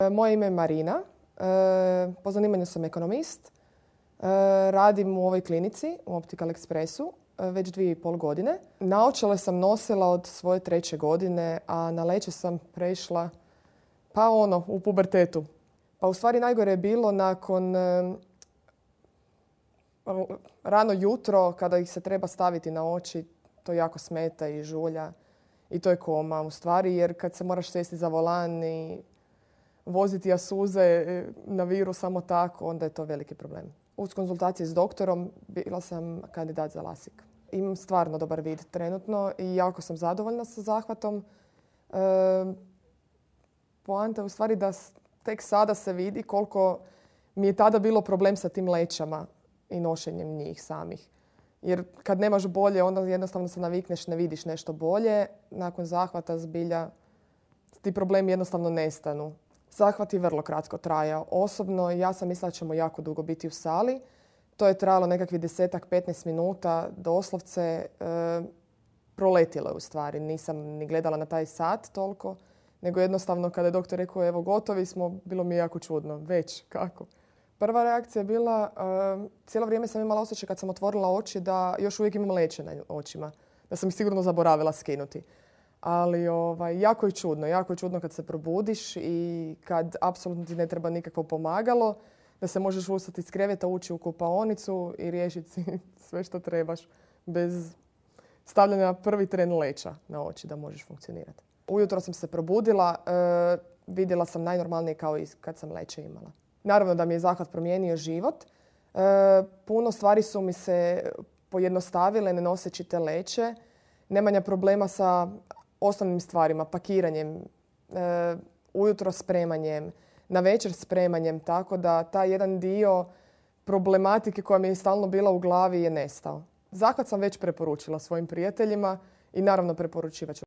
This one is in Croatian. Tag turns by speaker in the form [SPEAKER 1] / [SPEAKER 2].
[SPEAKER 1] Moje ime je Marina. Po zanimanju sam ekonomist. Radim u ovoj klinici, u Optical Expressu, već 2,5 godine. Naočale sam nosila od svoje 3. godine, a na leće sam prešla u pubertetu. Pa u stvari najgore je bilo nakon rano jutro kada ih se treba staviti na oči. To jako smeta i žulja i to je koma u stvari, jer kad se moraš sjesti za volan i voziti suze na viru samo tako, onda je to veliki problem. Uz konzultacije s doktorom bila sam kandidat za LASIK. Imam stvarno dobar vid trenutno i jako sam zadovoljna sa zahvatom. Poanta je u stvari da tek sada se vidi koliko mi je tada bilo problem sa tim lećama i nošenjem njih samih. Jer kad nemaš bolje, onda jednostavno se navikneš, ne vidiš nešto bolje. Nakon zahvata zbilja ti problemi jednostavno nestanu. Zahvat je vrlo kratko trajao. Osobno ja sam mislila da ćemo jako dugo biti u sali. To je trajalo nekakvih 10-15 minuta, doslovce proletilo je u stvari. Nisam ni gledala na taj sat toliko, nego jednostavno kada je doktor rekao evo gotovi smo, bilo mi je jako čudno. Već, kako? Prva reakcija je bila, cijelo vrijeme sam imala osjećaj kad sam otvorila oči da još uvijek imam leće na očima. Da sam ih sigurno zaboravila skinuti. Ali jako je čudno kad se probudiš i kad apsolutno ti ne treba nikakvo pomagalo, da se možeš ustati iz kreveta, ući u kupaonicu i riješiti si sve što trebaš bez stavljanja prvi tren leća na oči da možeš funkcionirati. Ujutro sam se probudila, vidjela sam najnormalnije kao i kad sam leće imala. Naravno da mi je zahvat promijenio život. Puno stvari su mi se pojednostavile ne noseći te leće. Nemanja problema sa osnovnim stvarima, pakiranjem, ujutro spremanjem, navečer spremanjem, tako da taj jedan dio problematike koja mi je stalno bila u glavi je nestao. Zahvat sam već preporučila svojim prijateljima i naravno preporučivat ću.